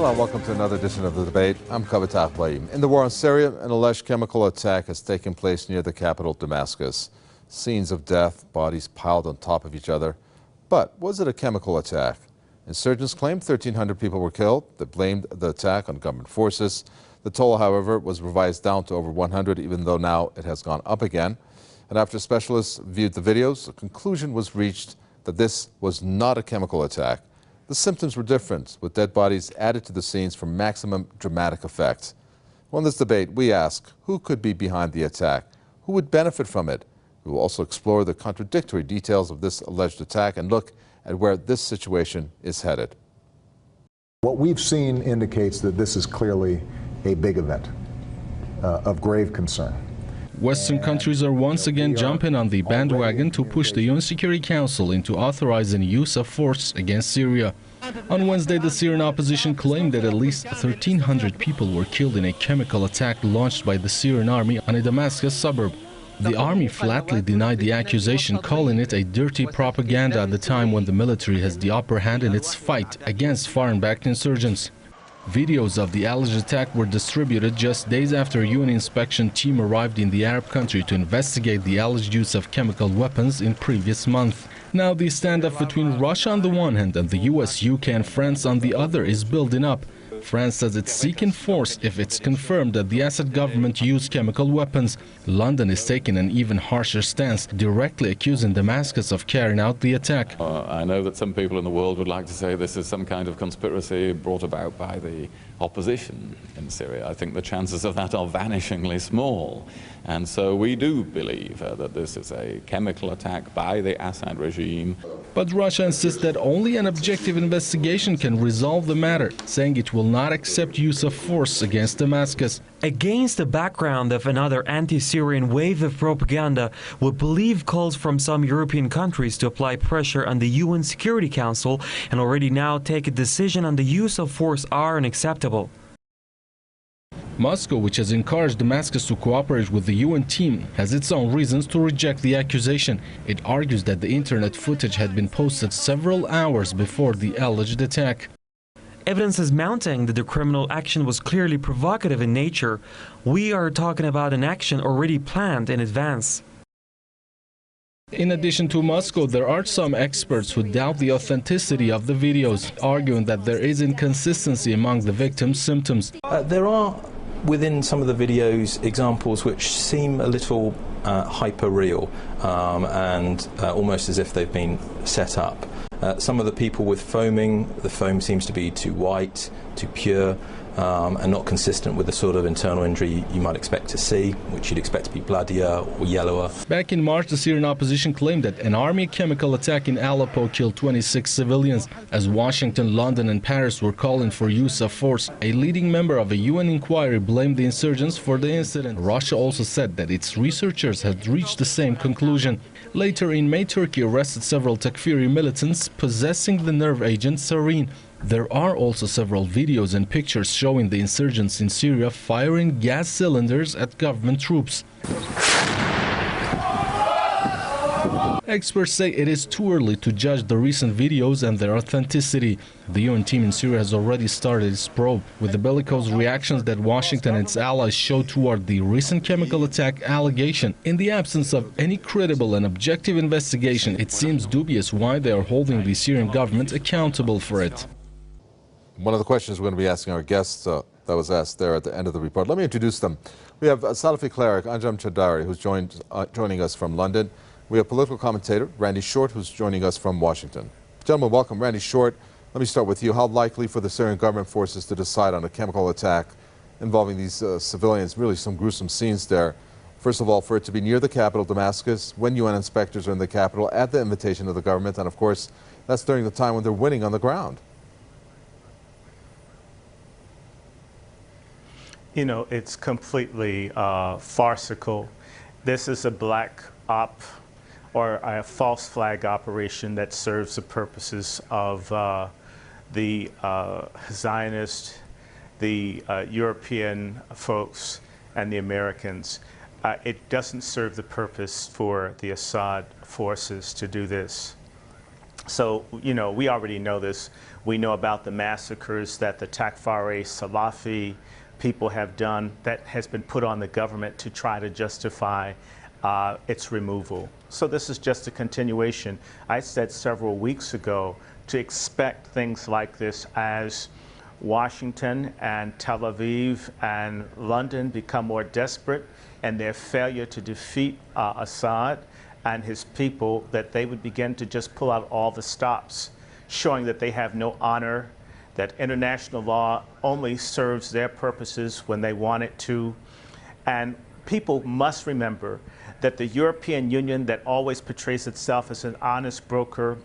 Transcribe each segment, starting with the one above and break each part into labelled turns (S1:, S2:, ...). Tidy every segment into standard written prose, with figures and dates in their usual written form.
S1: Hello and welcome to another edition of The Debate. I'm Kavitah Blaim. In the war on Syria, an alleged chemical attack has taken place near the capital, Damascus. Scenes of death, bodies piled on top of each other. But was it a chemical attack? Insurgents claimed 1,300 people were killed. They blamed the attack on government forces. The toll, however, was revised down to over 100, even though now it has gone up again. And after specialists viewed the videos, the conclusion was reached that this was not a chemical attack. The symptoms were different, with dead bodies added to the scenes for maximum dramatic effect. Well, in this debate, we ask, who could be behind the attack? Who would benefit from it? We will also explore the contradictory details of this alleged attack and look at where this situation is headed.
S2: What we've seen indicates that this is clearly a big event of grave concern.
S3: Western countries are once again jumping on the bandwagon to push the UN Security Council into authorizing use of force against Syria. On Wednesday, the Syrian opposition claimed that at least 1,300 people were killed in a chemical attack launched by the Syrian army on a Damascus suburb. The army flatly denied the accusation, calling it a dirty propaganda at the time when the military has the upper hand in its fight against foreign-backed insurgents. Videos of the alleged attack were distributed just days after a UN inspection team arrived in the Arab country to investigate the alleged use of chemical weapons in previous month. Now the standoff between Russia on the one hand and the US, UK and France on the other is building up. France says it's seeking force if it's confirmed that the Assad government used chemical weapons. London is taking an even harsher stance, directly accusing Damascus of carrying out the attack.
S4: I know that some people in the world would like to say this is some kind of conspiracy brought about by the opposition in Syria. I think the chances of that are vanishingly small. And so we do believe that this is a chemical attack by the Assad regime.
S3: But Russia insists that only an objective investigation can resolve the matter, saying it will not accept use of force against Damascus.
S5: Against the background of another anti-Syrian wave of propaganda, we believe calls from some European countries to apply pressure on the UN Security Council and already now take a decision on the use of force are unacceptable.
S3: Moscow, which has encouraged Damascus to cooperate with the UN team, has its own reasons to reject the accusation. It argues that the internet footage had been posted several hours before the alleged attack.
S5: Evidence is mounting that the criminal action was clearly provocative in nature. We are talking about an action already planned in advance.
S3: In addition to Moscow, there are some experts who doubt the authenticity of the videos, arguing that there is inconsistency among the victims' symptoms.
S6: There are, within some of the videos, examples which seem a little hyper-real and almost as if they've been set up. Some of the people with foaming, the foam seems to be too white, too pure, and not consistent with the sort of internal injury you might expect to see, which you'd expect to be bloodier or yellower.
S3: Back in March, the Syrian opposition claimed that an army chemical attack in Aleppo killed 26 civilians. As Washington, London and Paris were calling for use of force, a leading member of a UN inquiry blamed the insurgents for the incident. Russia also said that its researchers had reached the same conclusion. Later in May, Turkey arrested several Takfiri militants possessing the nerve agent sarin. There are also several videos and pictures showing the insurgents in Syria firing gas cylinders at government troops. Experts say it is too early to judge the recent videos and their authenticity. The UN team in Syria has already started its probe, with the bellicose reactions that Washington and its allies showed toward the recent chemical attack allegation. In the absence of any credible and objective investigation, it seems dubious why they are holding the Syrian government accountable for it.
S1: One of the questions we're going to be asking our guests that was asked there at the end of the report. Let me introduce them. We have Salafi cleric Anjem Choudary, who's joining us from London. We have political commentator Randy Short, who's joining us from Washington. Gentlemen, welcome. Randy Short, let me start with you. How likely for the Syrian government forces to decide on a chemical attack involving these civilians? Really some gruesome scenes there. First of all, for it to be near the capital, Damascus, when UN inspectors are in the capital at the invitation of the government, and of course, that's during the time when they're winning on the ground.
S7: You know, it's completely farcical. This is a black op or a false flag operation that serves the purposes of the Zionists, the European folks, and the Americans. It doesn't serve the purpose for the Assad forces to do this. So, you know, we already know this. We know about the massacres that the Takfari Salafi people have done that has been put on the government to try to justify its removal. So this is just a continuation. I said several weeks ago to expect things like this as Washington and Tel Aviv and London become more desperate and their failure to defeat Assad and his people, that they would begin to just pull out all the stops, showing that they have no honor, that international law only serves their purposes when they want it to. And people must remember that the European Union, that always portrays itself as an honest broker,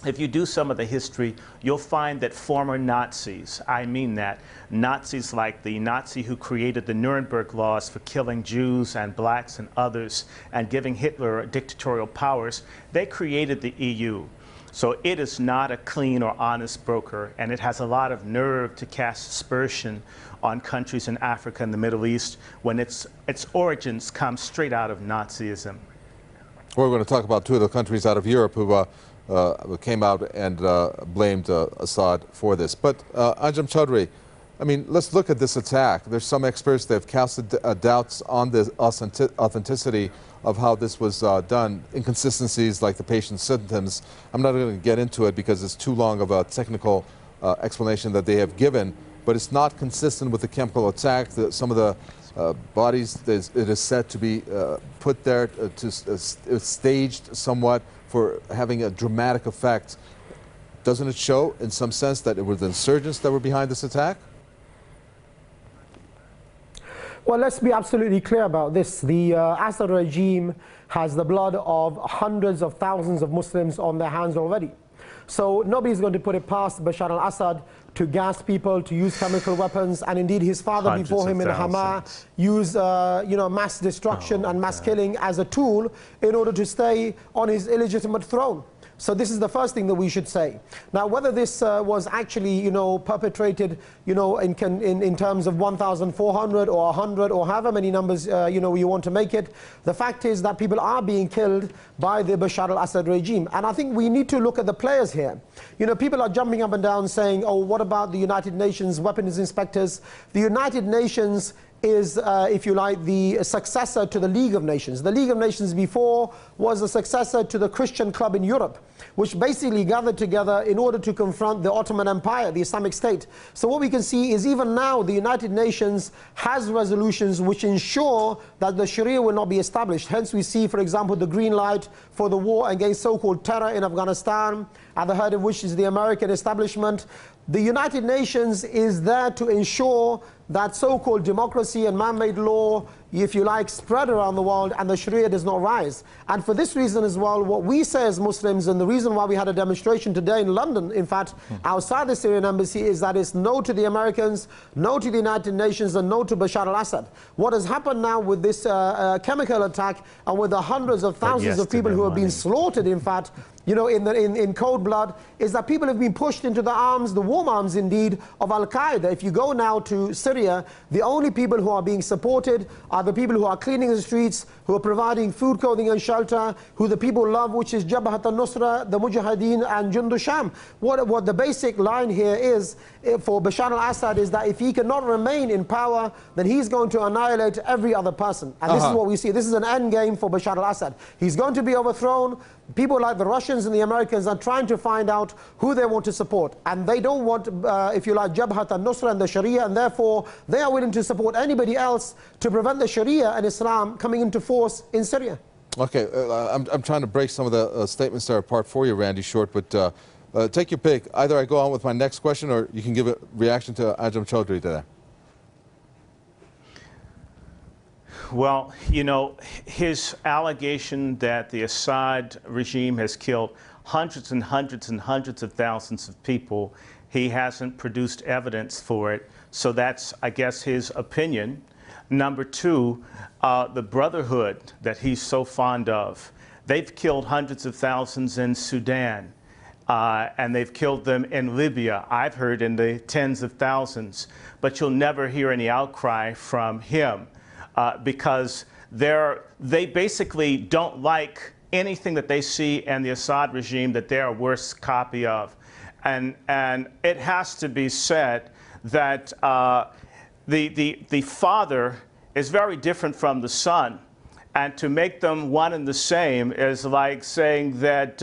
S7: if you do some of the history, you'll find that former Nazis, I mean that, Nazis like the Nazi who created the Nuremberg laws for killing Jews and blacks and others and giving Hitler dictatorial powers, they created the EU. So it is not a clean or honest broker, and it has a lot of nerve to cast aspersion on countries in Africa and the Middle East when its origins come straight out of Nazism.
S1: We're going to talk about two of the countries out of Europe who came out and blamed Assad for this. But Anjem Choudary, I mean, let's look at this attack. There's some experts that have casted doubts on the authenticity of how this was done, inconsistencies like the patient's symptoms. I'm not going to get into it because it's too long of a technical explanation that they have given, but it's not consistent with the chemical attack. Some of the bodies, it is said to be put there staged somewhat for having a dramatic effect. Doesn't it show in some sense that it were the insurgents that were behind this attack?
S8: Well, let's be absolutely clear about this. The Assad regime has the blood of hundreds of thousands of Muslims on their hands already. So nobody's going to put it past Bashar al-Assad to gas people, to use chemical weapons, and indeed his father before him in Hama used mass destruction and mass killing as a tool in order to stay on his illegitimate throne. So this is the first thing that we should say. Now, whether this was actually, perpetrated, in terms of 1,400 or 100 or however many numbers, you want to make it, the fact is that people are being killed by the Bashar al-Assad regime. And I think we need to look at the players here. People are jumping up and down saying, oh, what about the United Nations weapons inspectors? The United Nations is, if you like, the successor to the League of Nations. The League of Nations before was a successor to the Christian club in Europe, which basically gathered together in order to confront the Ottoman Empire, the Islamic State. So what we can see is even now the United Nations has resolutions which ensure that the Sharia will not be established. Hence we see, for example, the green light for the war against so-called terror in Afghanistan, at the head of which is the American establishment. The United Nations is there to ensure that so-called democracy and man-made law, if you like, spread around the world and the Sharia does not rise. And for this reason as well, what we say as Muslims, and the reason why we had a demonstration today in London, in fact, outside the Syrian embassy, is that it's no to the Americans, no to the United Nations, and no to Bashar al-Assad. What has happened now with this chemical attack and with the hundreds of thousands of people who have been slaughtered, in fact, in cold blood, is that people have been pushed into the arms, the warm arms indeed, of Al-Qaeda. If you go now to Syria, the only people who are being supported are the people who are cleaning the streets, who are providing food, clothing and shelter, who the people love, which is Jabhat al-Nusra, the Mujahideen and Jundu Sham. What the basic line here is for Bashar al-Assad is that if he cannot remain in power, then he's going to annihilate every other person. And this is what we see. This is an end game for Bashar al-Assad. He's going to be overthrown. People like the Russians and the Americans are trying to find out who they want to support. And they don't want, if you like, Jabhat al-Nusra and the Sharia, and therefore they are willing to support anybody else to prevent the Sharia and Islam coming into force in Syria.
S1: Okay, I'm trying to break some of the statements that are apart for you, Randy Short, but take your pick. Either I go on with my next question or you can give a reaction to Anjem Choudary to that.
S7: Well, his allegation that the Assad regime has killed hundreds and hundreds and hundreds of thousands of people, he hasn't produced evidence for it. So that's, I guess, his opinion. Number two, the Brotherhood that he's so fond of, they've killed hundreds of thousands in Sudan, and they've killed them in Libya. I've heard in the tens of thousands, but you'll never hear any outcry from him. Because they basically don't like anything that they see in the Assad regime that they're a worse copy of. And it has to be said that the father is very different from the son. And to make them one and the same is like saying that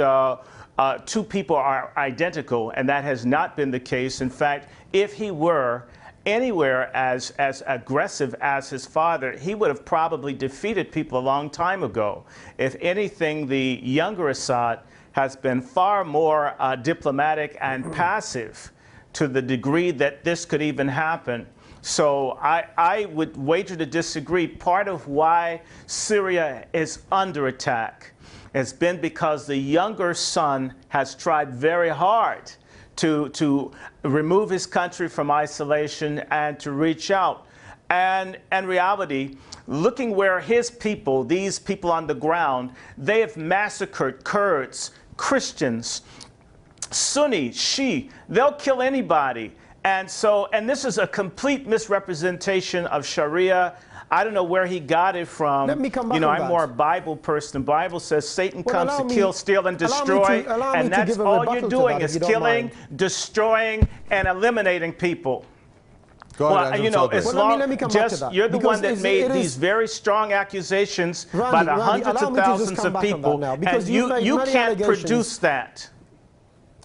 S7: two people are identical, and that has not been the case. In fact, if he were anywhere as aggressive as his father, he would have probably defeated people a long time ago. If anything, the younger Assad has been far more diplomatic and passive to the degree that this could even happen. So I would wager to disagree. Part of why Syria is under attack has been because the younger son has tried very hard to remove his country from isolation and to reach out. And in reality, looking where his people, these people on the ground, they have massacred Kurds, Christians, Sunni, Shia, they'll kill anybody. And this is a complete misrepresentation of Sharia. I don't know where he got it from.
S8: Let me come back.
S7: I'm more a Bible person. The Bible says Satan comes to kill, steal, and destroy. And that's all you're doing is killing, destroying, and eliminating people.
S1: Go ahead,
S7: let me come back to that. You're the one that made these very strong accusations by the hundreds of thousands of people, and you can't produce that.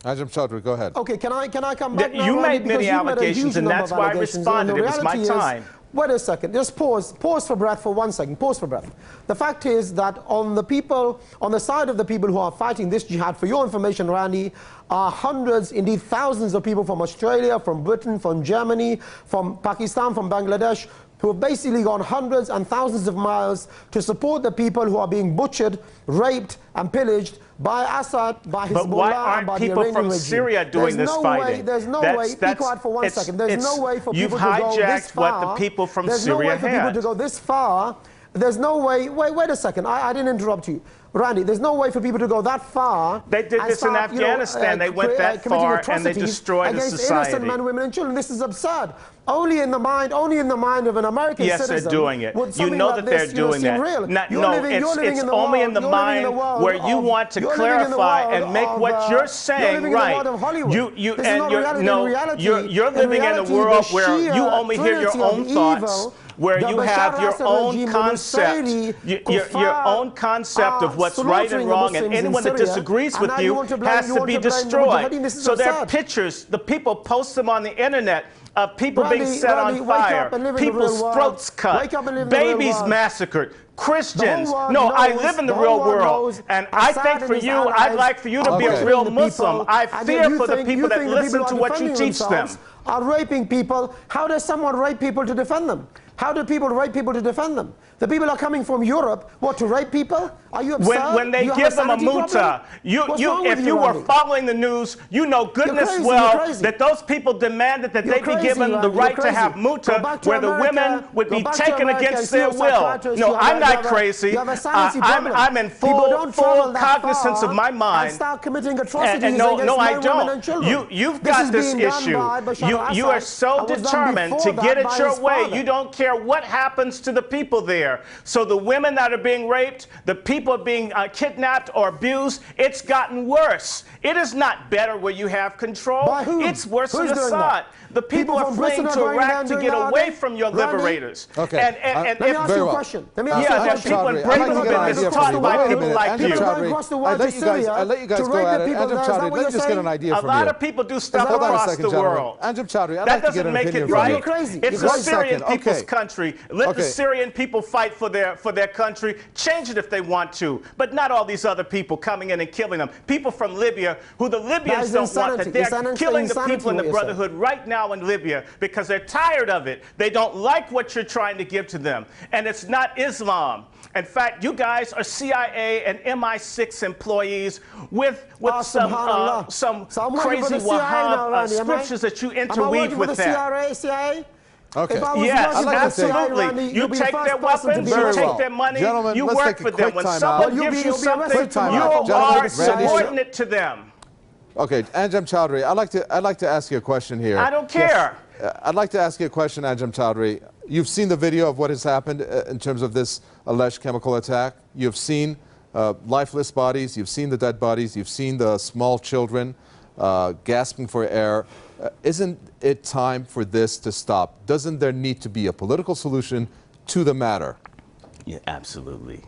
S1: Ajam Chaudhry, go ahead.
S8: Okay, can I come back now?
S7: You made many allegations, and that's why I responded. It was my time.
S8: Wait a second. Just pause for breath for 1 second. Pause for breath. The fact is that on the side of the people who are fighting this jihad, for your information, Randy, are hundreds, indeed thousands of people from Australia, from Britain, from Germany, from Pakistan, from Bangladesh, who have basically gone hundreds and thousands of miles to support the people who are being butchered, raped, and pillaged by Assad, by Hezbollah,
S7: but why aren't
S8: by
S7: people
S8: the
S7: from
S8: regime.
S7: Syria doing this fighting?
S8: There's no way. Be quiet for 1 second. There's no way for people to go this far.
S7: You've hijacked what the people from Syria had.
S8: There's no way for people to go this far. There's no way. Wait a second. I didn't interrupt you. Randy, there's no way for people to go that far.
S7: They did this in Afghanistan. They went that far and they destroyed a society.
S8: Innocent men, women, and children. This is absurd. Only in the mind of an American citizen.
S7: Yes, they're doing it. You know that they're doing that. It's only in the mind where you want to clarify and make what you're saying right. You're living in a world where you only hear your own thoughts, where you have your own concept, your own concept of what's right and wrong, and anyone that disagrees with you has to be destroyed. So there are pictures, the people post them on the internet, of people being set on fire, people's throats cut, babies massacred, Christians. No, I live in the real world, and I think for you, I'd like for you to be a real Muslim. I fear for the people that listen to what you teach them.
S8: Are raping people. How does someone rape people to defend them? How do people rape people to defend them? The people are coming from Europe, what, to rape people? Are you absurd?
S7: When they give them a muta, if you were following the news, you know goodness well that those people demanded that they be given the right to have muta, where the women would be taken against their will. No, I'm not crazy. I'm in full cognizance of my mind.
S8: Start committing atrocities
S7: and no, I
S8: women,
S7: don't.
S8: and children.
S7: You've got this issue. You are so determined to get it your way. You don't care what happens to the people there. So the women that are being raped, the people being kidnapped or abused, it's gotten worse. It is not better where you have control.
S8: By who?
S7: It's worse than
S8: Who's doing
S7: Assad.
S8: that?
S7: The people are fleeing to Iraq to get away from your liberators.
S1: Okay.
S8: Let me ask you a question. Let me ask you a question.
S7: People in Britain have taught by people like you.
S1: I let you guys go at it. Ajam Chaudhry, let me just get an idea from you.
S7: A lot of people do stuff across the world.
S1: Ajam Chaudhry, I'd
S7: that
S1: like to get
S7: doesn't
S1: an
S7: make
S1: opinion
S7: it right.
S8: You're crazy.
S7: It's
S8: You're
S7: a Syrian people's country. Let the Syrian people fight for their country. Change it if they want to, but not all these other people coming in and killing them. People from Libya, who the Libyans don't want, that they're killing the people in the Brotherhood right now in Libya because they're tired of it. They don't like what you're trying to give to them, and it's not Islam. In fact, you guys are CIA and MI6 employees with some crazy Wahhab scriptures that you interweave with that.
S8: CIA?
S1: Okay.
S7: Yes, absolutely. You take their weapons, you take their money, you work for them. When someone gives you something, you are subordinate to them.
S1: Okay, Ajam Chaudhry, I'd like to ask you a question here.
S7: I don't care.
S1: I'd like to ask you a question, Ajam Chaudhry. You've seen the video of what has happened in terms of this alleged chemical attack. You've seen lifeless bodies, you've seen the dead bodies, you've seen the small children gasping for air. Isn't it time for this to stop? Doesn't there need to be a political solution to the matter?
S9: Yeah, absolutely.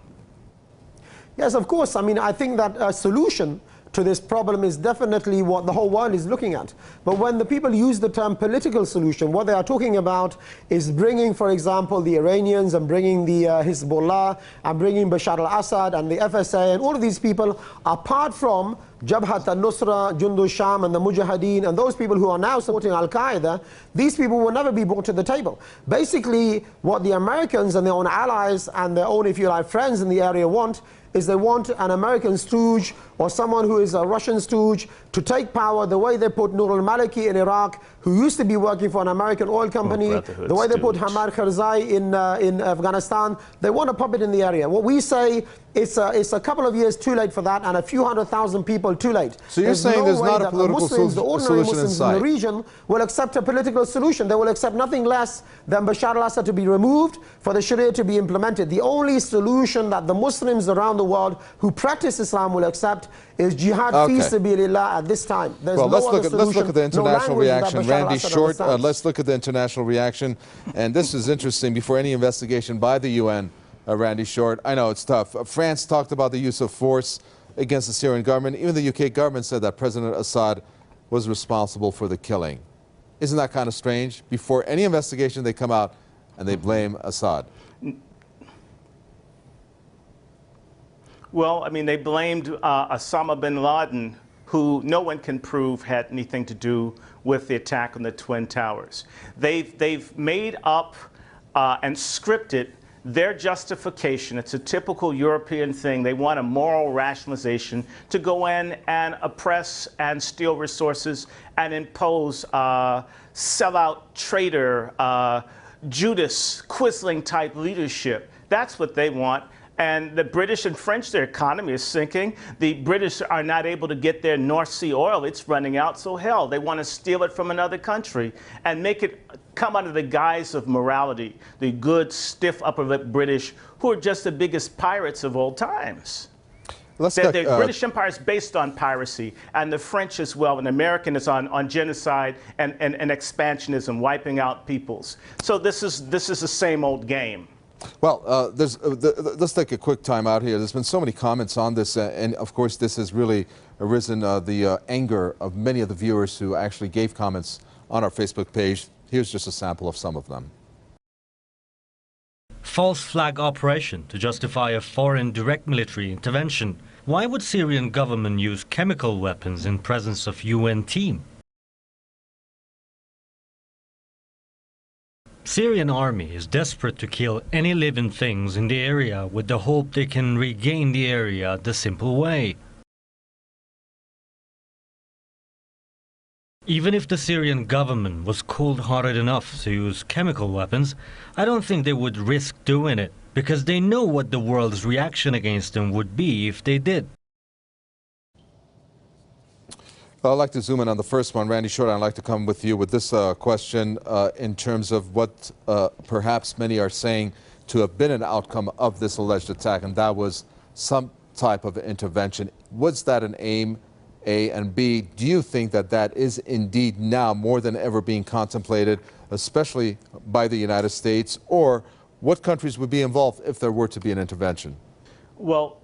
S8: Yes, of course. I mean, I think that a solution to this problem is definitely what the whole world is looking at. But when the people use the term political solution, what they are talking about is bringing, for example, the Iranians and bringing the Hezbollah and bringing Bashar al-Assad and the FSA and all of these people, apart from Jabhat al-Nusra, Jundu Sham and the Mujahideen and those people who are now supporting Al-Qaeda. These people will never be brought to the table. Basically, what the Americans and their own allies and their own, if you like, friends in the area want is they want an American stooge or someone who is a Russian stooge to take power the way they put Nur al-Maliki in Iraq, who used to be working for an American oil company, the way they put Hamar Karzai in Afghanistan. They want a puppet in the area. What we say, it's a couple of years too late for that and a few 100,000 people too late.
S1: So you're saying there's not a political
S8: Muslims, the ordinary
S1: solution
S8: Muslims
S1: in sight?
S8: in the region will accept a political solution. They will accept nothing less than Bashar al-Assad to be removed, for the Sharia to be implemented. The only solution that the Muslims around the world who practice Islam will accept is jihad fi sabilillah at this time. There's
S1: well,
S8: no
S1: let's look at the international reaction. Randy Short,
S8: understands.
S1: let's look at the international reaction. And this is interesting. Before any investigation by the UN, Randy Short, I know it's tough. France talked about the use of force against the Syrian government. Even the UK government said that President Assad was responsible for the killing. Isn't that kind of strange? Before any investigation, they come out and they blame Assad.
S7: Well, I mean, they blamed Osama bin Laden, who no one can prove had anything to do with the attack on the Twin Towers. They've made up and scripted their justification. It's a typical European thing. They want a moral rationalization to go in and oppress and steal resources and impose sellout traitor, Judas Quisling type leadership. That's what they want. And the British and French, their economy is sinking. The British are not able to get their North Sea oil. It's running out, so hell, they want to steal it from another country and make it come under the guise of morality. The good, stiff, upper lip British, who are just the biggest pirates of all times. The British Empire is based on piracy, and the French as well, and the American is on genocide and expansionism, wiping out peoples. So this is the same old game.
S1: Well, let's take a quick time out here. There's been so many comments on this, and of course this has really arisen the anger of many of the viewers who actually gave comments on our Facebook page. Here's just a sample of some of them.
S10: False flag operation to justify a foreign direct military intervention. Why would Syrian government use chemical weapons in presence of UN team? Syrian army is desperate to kill any living things in the area with the hope they can regain the area the simple way. Even if the Syrian government was cold-hearted enough to use chemical weapons, I don't think they would risk doing it, because they know what the world's reaction against them would be if they did.
S1: Well, I'd like to zoom in on the first one. Randy Short, I'd like to come with you with this question in terms of what perhaps many are saying to have been an outcome of this alleged attack, and that was some type of intervention. Was that an aim, A, and B, do you think that that is indeed now more than ever being contemplated, especially by the United States, or what countries would be involved if there were to be an intervention?
S7: Well,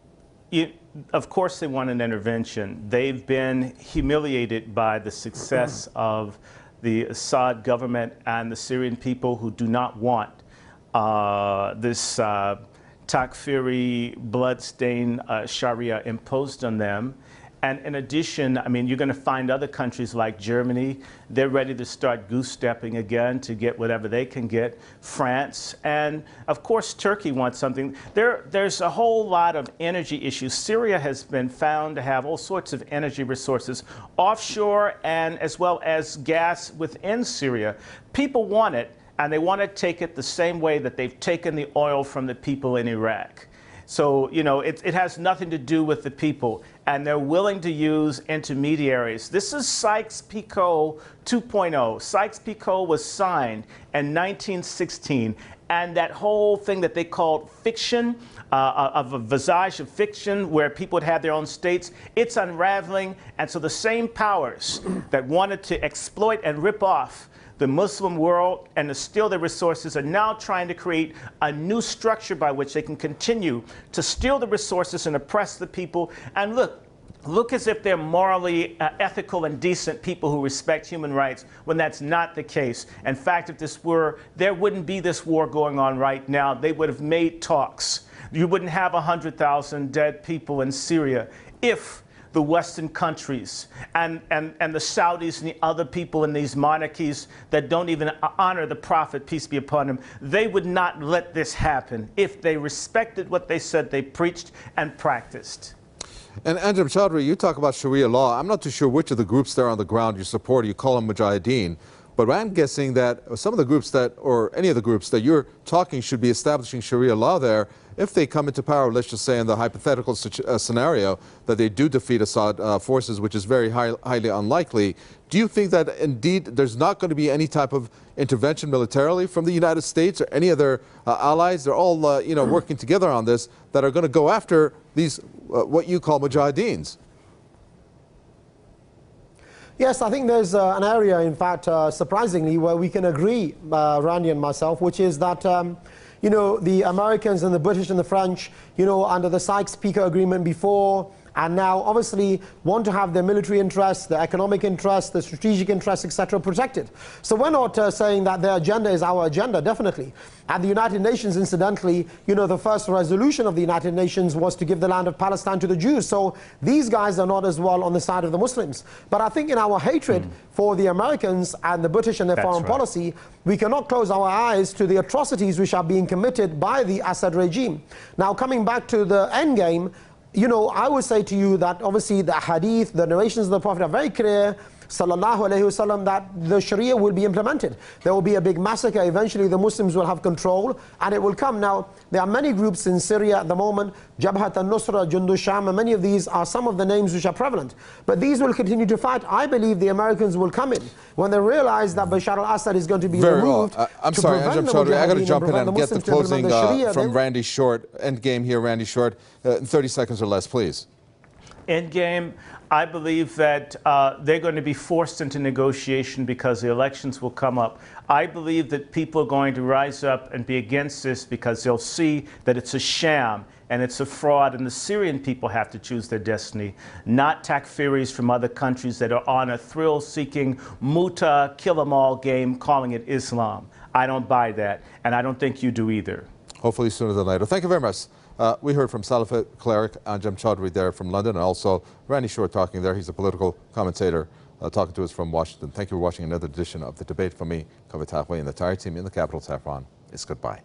S7: of course they want an intervention. They've been humiliated by the success of the Assad government and the Syrian people who do not want this Takfiri, bloodstained Sharia imposed on them. And in addition, I mean, you're going to find other countries like Germany. They're ready to start goose-stepping again to get whatever they can get. France, and of course, Turkey wants something. There's a whole lot of energy issues. Syria has been found to have all sorts of energy resources, offshore and as well as gas within Syria. People want it, and they want to take it the same way that they've taken the oil from the people in Iraq. So, you know, it has nothing to do with the people, and they're willing to use intermediaries. This is Sykes-Picot 2.0. Sykes-Picot was signed in 1916 And that whole thing that they called fiction, of a visage of fiction where people would have their own states, it's unraveling. And so the same powers that wanted to exploit and rip off the Muslim world and to steal their resources are now trying to create a new structure by which they can continue to steal the resources and oppress the people. And look as if they're morally ethical and decent people who respect human rights, when that's not the case. In fact, if this were, there wouldn't be this war going on right now. They would have made talks. You wouldn't have 100,000 dead people in Syria if the Western countries and the Saudis and the other people in these monarchies that don't even honor the Prophet, peace be upon him, they would not let this happen if they respected what they said they preached and practiced.
S1: And Anjem Choudary, you talk about Sharia law. I'm not too sure which of the groups there on the ground you support. You call them Mujahideen. But I'm guessing that some of the groups that, or any of the groups that you're talking should be establishing Sharia law there. If they come into power, let's just say in the hypothetical scenario that they do defeat Assad forces, which is very highly unlikely, do you think that indeed there's not going to be any type of intervention militarily from the United States or any other allies? They're all working together on this, that are going to go after these what you call Mujahideens.
S8: Yes, I think there's an area, in fact, surprisingly, where we can agree, Randy and myself, which is that, the Americans and the British and the French, under the Sykes-Picot Agreement before, and now obviously want to have their military interests, their economic interests, the strategic interests, etc. protected. So we're not saying that their agenda is our agenda, definitely. At the United Nations, incidentally, the first resolution of the United Nations was to give the land of Palestine to the Jews. So these guys are not as well on the side of the Muslims. But I think in our hatred for the Americans and the British and their foreign policy, we cannot close our eyes to the atrocities which are being committed by the Assad regime. Now, coming back to the end game, I would say to you that obviously the hadith, the narrations of the Prophet are very clear, sallallahu alayhi wasallam, that the Sharia will be implemented. There will be a big massacre. Eventually the Muslims will have control and it will come. Now, there are many groups in Syria at the moment, Jabhat al-Nusra, Jundu Sham, and many of these are some of the names which are prevalent. But these will continue to fight. I believe the Americans will come in when they realize that Bashar al-Assad is going to be removed.
S1: I'm sorry, Anjem Choudary, I got to jump in and get the closing from Randy Short. End game here, Randy Short. In 30 seconds or less, please.
S7: End game, I believe that they're going to be forced into negotiation because the elections will come up. I believe that people are going to rise up and be against this because they'll see that it's a sham and it's a fraud, and the Syrian people have to choose their destiny, not Takfiris from other countries that are on a thrill-seeking muta, kill-em-all game calling it Islam. I don't buy that, and I don't think you do either.
S1: Hopefully sooner than later. Thank you very much. We heard from Salafi cleric Anjem Choudary there from London, and also Randy Short talking there. He's a political commentator talking to us from Washington. Thank you for watching another edition of The Debate. From me, Kaveh Taqwi, and the entire team in the capital, Tehran. It's goodbye.